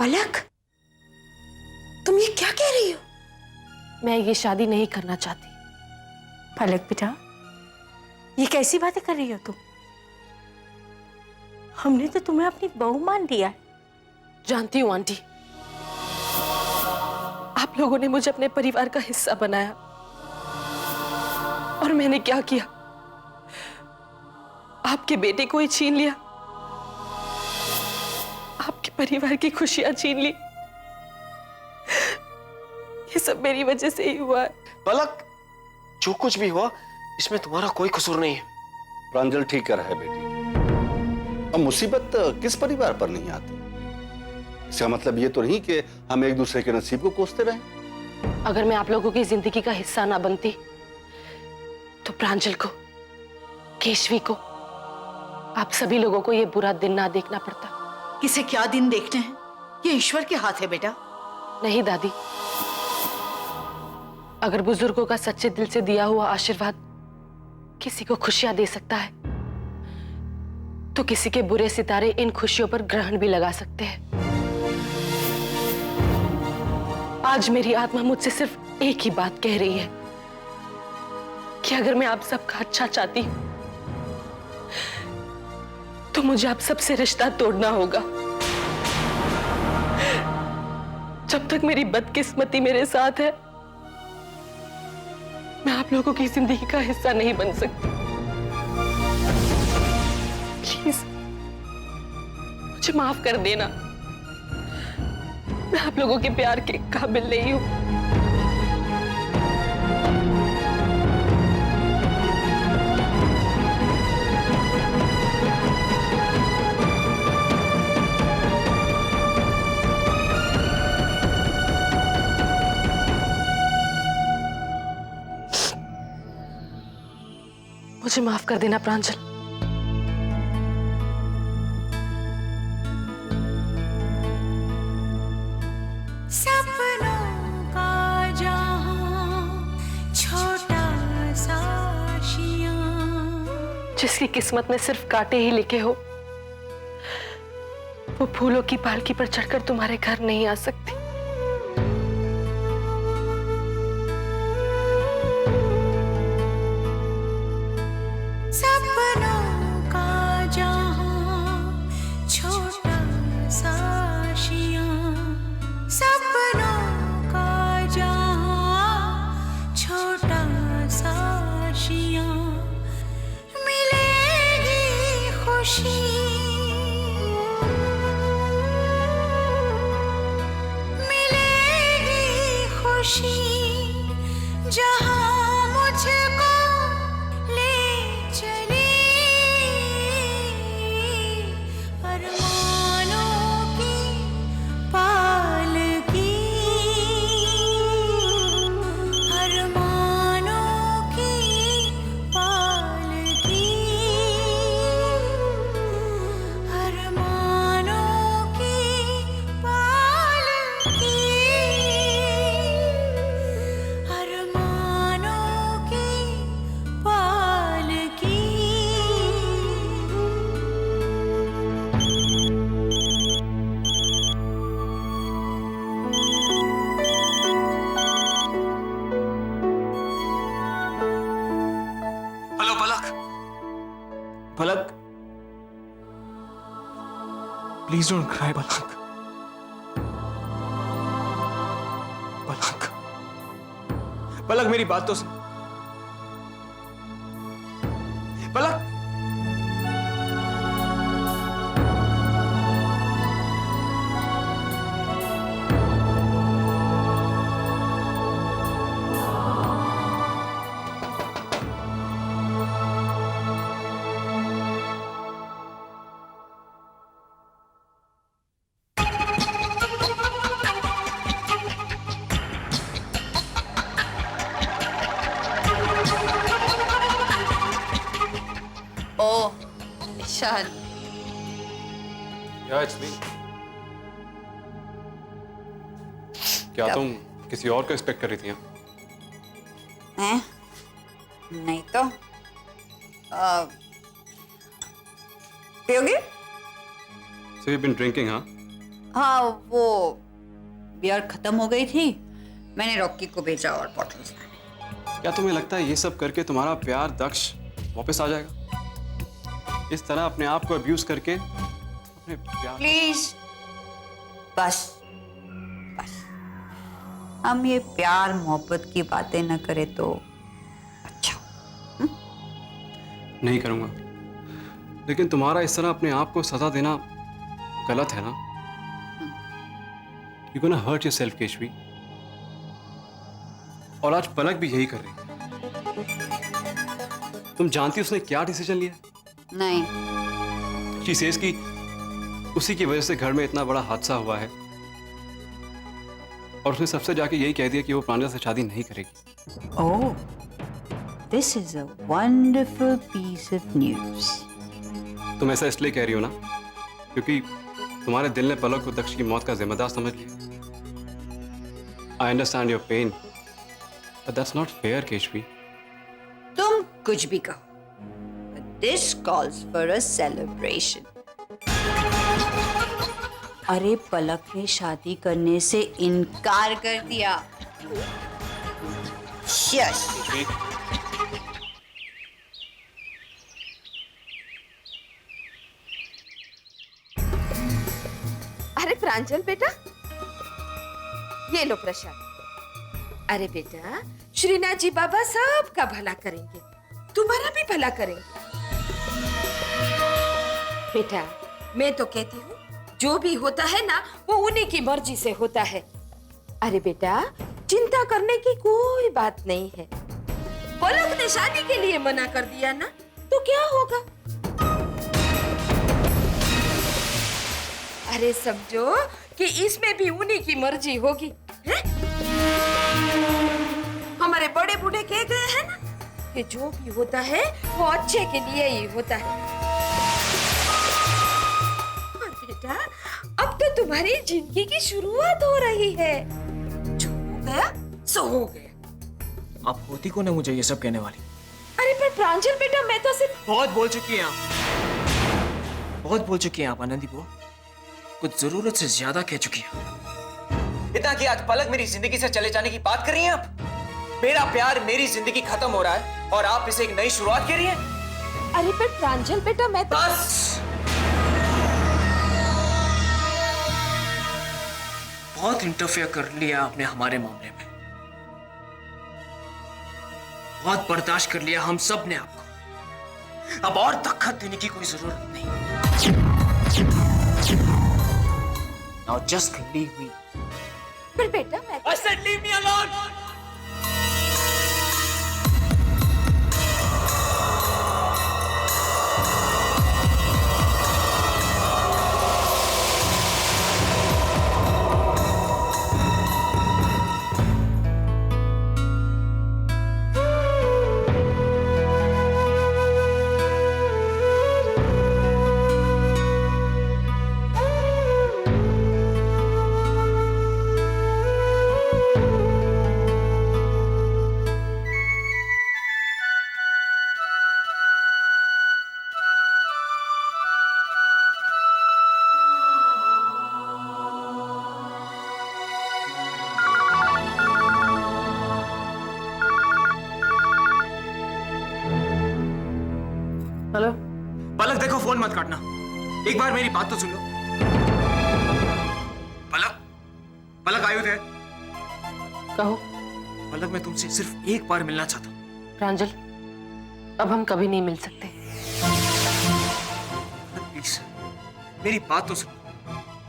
पलक, तुम ये क्या कह रही हो? मैं ये शादी नहीं करना चाहती। पलक बेटा, ये कैसी बातें कर रही हो तुम? हमने तो तुम्हें अपनी बहू मान लिया है। जानती हूँ आंटी, आप लोगों ने मुझे अपने परिवार का हिस्सा बनाया और मैंने क्या किया? आपके बेटे को ही छीन लिया, आपके परिवार की खुशियां छीन ली। ये सब मेरी वजह से ही हुआ है। पलक, जो कुछ भी हुआ इसमें तुम्हारा कोई कसूर नहीं है। प्रांजल ठीक कर है बेटी। अब मुसीबत किस परिवार पर नहीं आती? इसका मतलब ये तो नहीं कि हम एक दूसरे के नसीब को कोसते रहें। अगर मैं आप लोगों की जिंदगी का हिस्सा ना बनती तो प्रांजल को, केशवी को, आप सभी लोगों को ये बुरा दिन ना देखना पड़ता। किसे क्या दिन देखने हैं, ये ईश्वर के हाथ है बेटा। नहीं दादी, अगर बुजुर्गों का सच्चे दिल से दिया हुआ आशीर्वाद किसी को खुशियां दे सकता है तो किसी के बुरे सितारे इन खुशियों पर ग्रहण भी लगा सकते हैं। आज मेरी आत्मा मुझसे सिर्फ एक ही बात कह रही है कि अगर मैं आप सबका अच्छा चाहती हूं तो मुझे आप सबसे रिश्ता तोड़ना होगा। जब तक मेरी बदकिस्मती मेरे साथ है, मैं आप लोगों की जिंदगी का हिस्सा नहीं बन सकती। प्लीज मुझे माफ कर देना, मैं आप लोगों के प्यार के काबिल नहीं हूं। मुझे माफ कर देना प्रांजल। सपनों का जहां छोटा सा आशियां। जिसकी किस्मत में सिर्फ कांटे ही लिखे हो, वो फूलों की पालकी पर चढ़कर तुम्हारे घर नहीं आ सकती। सपनों का जहां छोटा सा आशियां। सपनों का जहां छोटा सा आशियां। मिलेगी खुशी, मिलेगी खुशी जहां मुझको ले चली। अरमानों की पालकी, अरमानों की पालकी, अरमानों की पालकी, अरमानों की पालकी। Hello Palak, Palak, please don't cry Palak. Palak, Palak मेरी बात तो सुन। पलक, ओ ईशान, या इट्स मी। क्या तुम किसी और को एक्सपेक्ट कर रही थी? हैं? नहीं तो पियोगे? So you've been drinking, huh? हाँ, वो बियर खत्म हो गई थी, मैंने रॉकी को भेजा और बॉटल्स लाने। क्या तुम्हें लगता है ये सब करके तुम्हारा प्यार दक्ष वापस आ जाएगा? इस तरह अपने आप को अब्यूज करके अपने प्यार। प्लीज बस बस, हम ये प्यार मोहब्बत की बातें न करें तो अच्छा। नहीं करूंगा, लेकिन तुम्हारा इस तरह अपने आप को सजा देना गलत है ना? You're gonna hurt yourself, Keshavi. और आज पलक भी यही कर रही है। तुम जानती हो उसने क्या डिसीजन लिया? नहीं। She says कि उसी की वजह से घर में इतना बड़ा हादसा हुआ है, और उसने सबसे जाके यही कह दिया कि वो प्रांजल से शादी नहीं करेगी। Oh, this is a wonderful piece of news. तुम ऐसा इसलिए कह रही हो ना क्योंकि तुम्हारे दिल ने पलक को दक्ष की मौत का जिम्मेदार समझ लिया। I understand your pain, but that's not fair, Keshavi. तुम कुछ भी कहो, but this calls for a celebration. अरे पलक ने शादी करने से इनकार कर दिया। यस। अरे प्रांजल बेटा, ये लो प्रसाद। अरे बेटा, श्रीनाथ जी बाबा सबका भला करेंगे, तुम्हारा भी भला करेंगे। बेटा, मैं तो कहती हूँ जो भी होता है ना वो उन्हीं की मर्जी से होता है। अरे बेटा, चिंता करने की कोई बात नहीं है। पलक ने शादी के लिए मना कर दिया ना, तो क्या होगा? अरे समझो कि इसमें भी उन्हीं की मर्जी होगी, है? हमारे बड़े बूढ़े कह गए हैं ना कि जो भी होता है वो अच्छे के लिए ही होता है। और बेटा, अब तो तुम्हारी जिंदगी की शुरुआत हो रही है। जो हो गया सो हो गया। आप होती कौन है मुझे ये सब कहने वाली? अरे पर प्रांजल बेटा, मैं तो सिर्फ बहुत बोल चुकी हैं आप, बहुत बोल चुकी हैं आप आनंदी बुआ। कुछ जरूरत से ज्यादा कह चुकी हैं। इतना कि आज पलक मेरी जिंदगी से चले जाने की बात कर रही हैं आप? मेरा प्यार, मेरी जिंदगी खत्म हो रहा है और आप इसे एक नई शुरुआत कह रही हैं? अरे पर प्रांजल बेटा, मैं तो बस, बहुत इंटरफेयर कर लिया आपने हमारे मामले में, बहुत बर्दाश्त कर लिया हम सब ने आपको। अब और ताकत देने की कोई जरूरत नहीं। Now just leave me. पर बेटा, मैं I said leave me alone. Hello Palak देखो, फोन मत काटना, एक बार मेरी बात तो सुन लो। पलक, पलक आयु थे। कहो। पलक, मैं तुमसे सिर्फ एक बार मिलना चाहता हूँ। प्रांजल, अब हम कभी नहीं मिल सकते। प्लीज मेरी बात तो सुनो।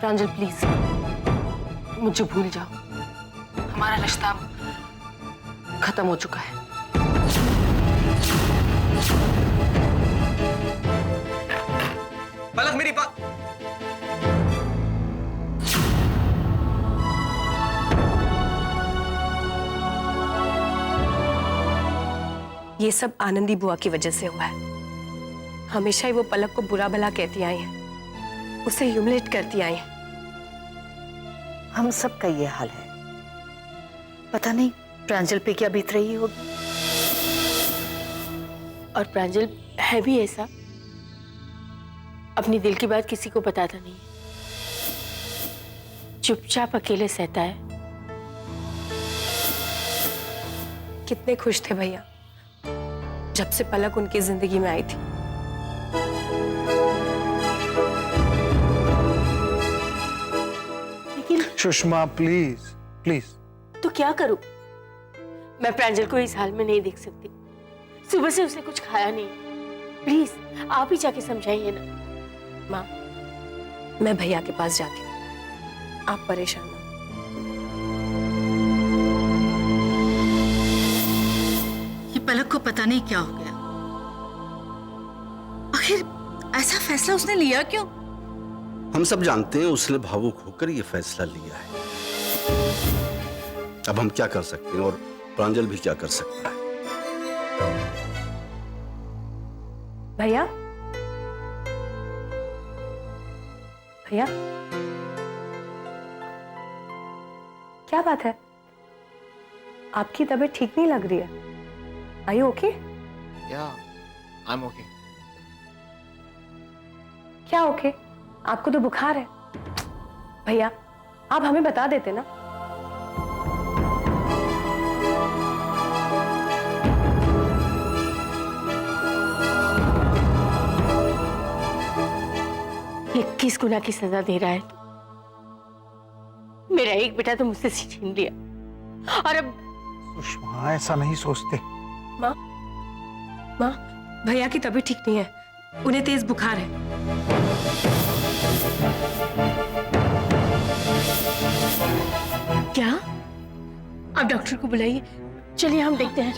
प्रांजल प्लीज, मुझे भूल जाओ। हमारा रिश्ता खत्म हो चुका है। पलक, मेरी बात। ये सब आनंदी बुआ की वजह से हुआ है। हमेशा ही वो पलक को बुरा भला कहती आई है, उसे ह्यूमिलेट करती आई है। हम सब का ये हाल है। पता नहीं प्रांजल पे क्या बीत रही होगी। और प्रांजल है भी ऐसा, अपनी दिल की बात किसी को बताता नहीं। चुपचाप अकेले सहता है। कितने खुश थे भैया जब से पलक उनकी जिंदगी में आई थी। लेकिन सुषमा प्लीज प्लीज। तो क्या करूं? मैं प्रांजल को इस हाल में नहीं देख सकती। सुबह से उसने कुछ खाया नहीं। प्लीज आप ही जाके समझाइए ना। माँ, मैं भैया के पास जाती हूँ, आप परेशान ना हो। ये पलक को पता नहीं क्या हो गया। आखिर ऐसा फैसला उसने लिया क्यों? हम सब जानते हैं उसने भावुक होकर ये फैसला लिया है। अब हम क्या कर सकते हैं और प्रांजल भी क्या कर सकता है? भैया, भैया, क्या बात है? आपकी तबीयत ठीक नहीं लग रही है। Are you okay? Yeah, I'm okay. क्या ओके? आपको तो बुखार है। भैया, आप हमें बता देते ना। ये 21 गुना की सजा दे रहा है। मेरा एक बेटा तो मुझसे छीन लिया और अब सुषमा ऐसा नहीं सोचते। माँ, माँ, भैया की तबीयत ठीक नहीं है, उन्हें तेज बुखार है। क्या? आप डॉक्टर को बुलाइए। चलिए हम देखते हैं।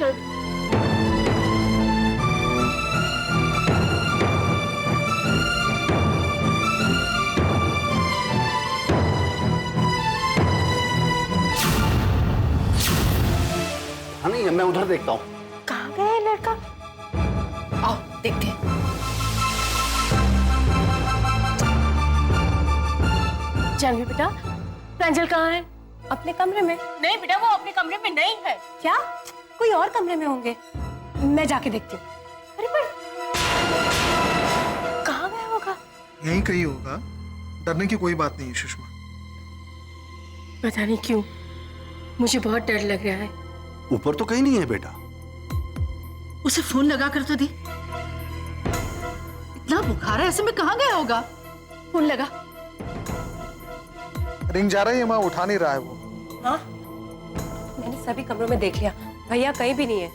हाँ नहीं, मैं उधर देखता हूँ। कहाँ गया है लड़का? आओ देखते हैं। जानवी बेटा, प्रांजल कहाँ है? अपने कमरे में। नहीं बेटा, वो अपने कमरे में नहीं है। क्या? कोई और कमरे में होंगे, मैं जाके देखती हूँ। अरे पर कहाँ गया होगा? यहीं कहीं होगा, डरने की कोई बात नहीं है सुषमा। पता नहीं क्यों मुझे बहुत डर लग रहा है। ऊपर तो कहीं नहीं है बेटा। उसे फोन लगा कर तो दी। इतना बुखार है, ऐसे में कहाँ गया होगा? फोन लगा। रिंग जा रही है, माँ उठा नहीं रहा है वो। हाँ, मैंने सभी कमरों में देख लिया, भैया कहीं भी नहीं है।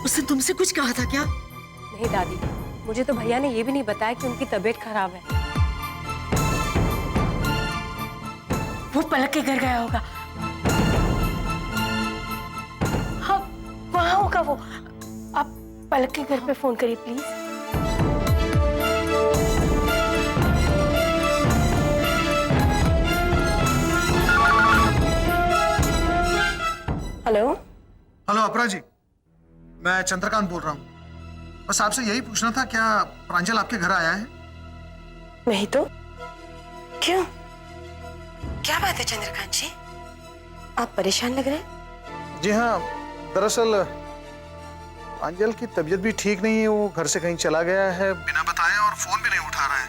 उसने तुमसे कुछ कहा था क्या? नहीं दादी, मुझे तो भैया ने ये भी नहीं बताया कि उनकी तबीयत खराब है। वो पलक के घर गया होगा। हाँ, वहां होगा वो। आप पलक के घर पे फोन करिए प्लीज। हेलो, हेलो अपरा जी, मैं चंद्रकांत बोल रहा हूँ। बस आपसे यही पूछना था, क्या प्रांजल आपके घर आया है? नहीं तो क्यों? क्या बात है चंद्रकांत जी, आप परेशान लग रहे हैं? जी हाँ, दरअसल प्रांजल की तबीयत भी ठीक नहीं है, वो घर से कहीं चला गया है बिना बताए और फोन भी नहीं उठा रहा है।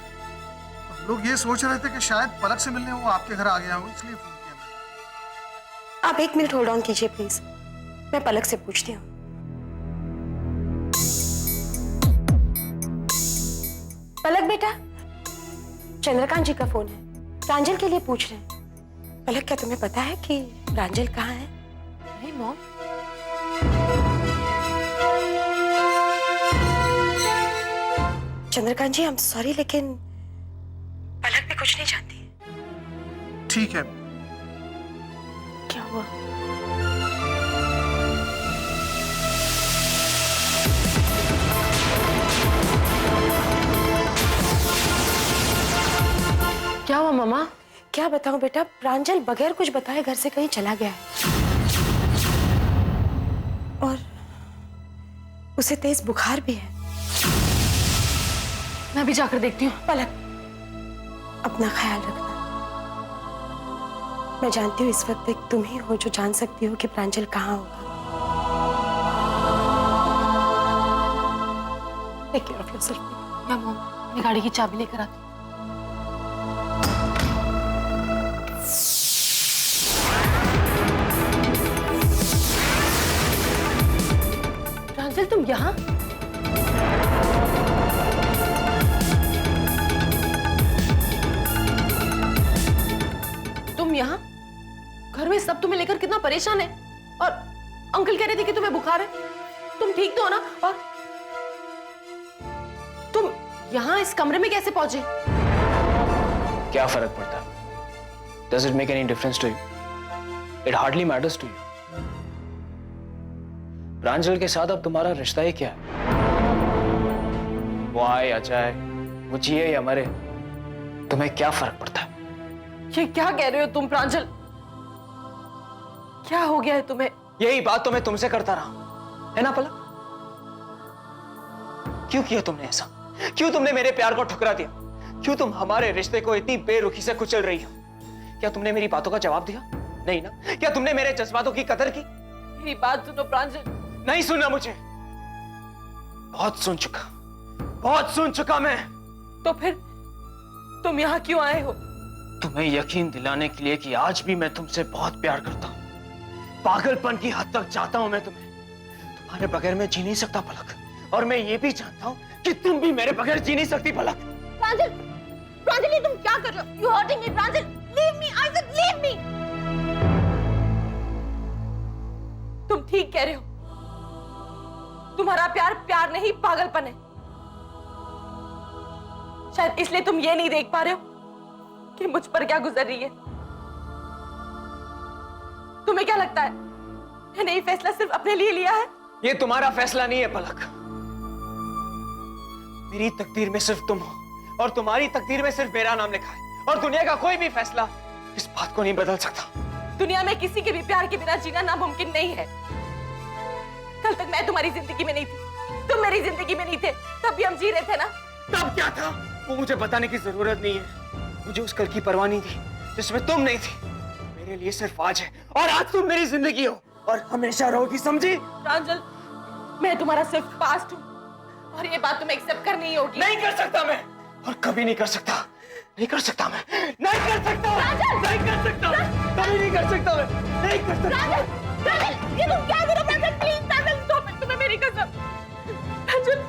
हम लोग ये सोच रहे थे कि शायद पलक से मिलने वो आपके घर आ गया हो, इसलिए फोन किया मैंने। आप 1 मिनट होल्ड ऑन कीजिए प्लीज, मैं पलक से पूछती हूँ। पलक बेटा, चंद्रकांत जी का फोन है, प्रांजल के लिए पूछ रहे हैं। पलक, क्या तुम्हें पता है कि प्रांजल कहाँ है? नहीं mom, Chandrakant ji, I am sorry, लेकिन पलक भी कुछ नहीं जानती। ठीक है। क्या हुआ? क्या हुआ मामा? क्या बताऊं बेटा, प्रांजल बगैर कुछ बताए घर से कहीं चला गया है और उसे तेज बुखार भी है। मैं भी जाकर देखती हूँ। पलक, अपना ख्याल रखना। मैं जानती हूँ इस वक्त एक तुम ही हो जो जान सकती हो कि प्रांजल कहाँ होगा। Take care of yourself. मैं मॉम अपनी गाड़ी की चाबी लेकर आती हूँ। यहाँ? तुम यहाँ? घर में सब तुम्हें लेकर कितना परेशान है, और अंकल कह रहे थे कि तुम्हें बुखार है। तुम ठीक तो हो ना? और तुम यहाँ इस कमरे में कैसे पहुंचे? क्या फर्क पड़ता है? Does it make any difference to you? It hardly matters to you. प्रांजल के साथ अब तुम्हारा रिश्ता ही क्या है? वो आए या जाए, वो जिए या मरे, तुम्हें क्या फर्क पड़ता है? ये क्या कह रहे हो तुम प्रांजल? क्या हो गया है तुम्हें? यही बात तो मैं तुमसे करता रहा, है ना पलक? क्यों किया तुमने ऐसा? क्यों तुमने मेरे प्यार को ठुकरा दिया? क्यों तुम हमारे रिश्ते को इतनी बेरुखी से कुचल रही हो? क्या तुमने मेरी बातों का जवाब दिया? नहीं ना? क्या तुमने मेरे जज्बातों की कदर की? मेरी बात सुनो प्रांजल। नहीं सुनना मुझे। बहुत सुन चुका मैं। तो फिर तुम यहाँ क्यों आए हो? तुम्हें यकीन दिलाने के लिए कि आज भी मैं तुमसे बहुत प्यार करता हूं। पागलपन की हद तक चाहता हूं मैं तुम्हें। तुम्हारे बगैर मैं जी नहीं सकता पलक, और मैं ये भी जानता हूं कि तुम भी मेरे बगैर जी नहीं सकती पलक। प्रांजल, प्रांजल ये तुम क्या कर रहे हो? You hurting me Pranjal. Leave me, I said leave me. तुम ठीक कह रहे हो। तुम्हारा प्यार प्यार नहीं, पागलपन है। शायद इसलिए तुम ये नहीं देख पा रहे हो कि मुझ पर क्या गुजर रही है। तुम्हें क्या लगता है मैंने ये फैसला सिर्फ अपने लिए लिया है? ये तुम्हारा फैसला नहीं है पलक। मेरी तकदीर में सिर्फ तुम हो, और तुम्हारी तकदीर में सिर्फ मेरा नाम लिखा है, और दुनिया का कोई भी फैसला इस बात को नहीं बदल सकता। दुनिया में किसी के भी प्यार के बिना जीना नामुमकिन नहीं है। कल तक मैं तुम्हारी जिंदगी में नहीं थी, तुम मेरी जिंदगी में नहीं थे, तब भी हम जी रहे थे ना। तब क्या था वो मुझे बताने की जरूरत नहीं है। मुझे उस कल की परवाह नहीं थी जिसमें तुम नहीं थी। मेरे लिए सिर्फ आज है, और आज तुम मेरी जिंदगी हो और हमेशा रहोगी, समझी? प्रांजल, मैं तुम्हारा सिर्फ पास्ट हूँ, और ये बात तुम्हें एक्सेप्ट करनी ही होगी। नहीं कर सकता मैं, और कभी नहीं कर सकता। नहीं कर सकता मैं, नहीं कर सकता, नहीं कर सकता, कभी नहीं कर सकता मैं, नहीं कर सकता। प्रांजल, ये तुम क्या कर रहे हो? प्रांजल प्लीज, प्रांजल स्टॉप इट, तुम्हें मेरी कसम। प्रांजल,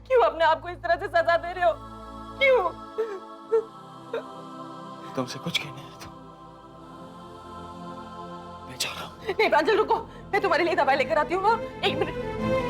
क्यों अपने आप को इस तरह से सजा दे रहे हो? क्यों? तुमसे कुछ कहना है तो मैं जा रहा हूँ। नहीं प्रांजल रुको, मैं तुम्हारे लिए दवाई लेकर आती हूँ। एक मिनट।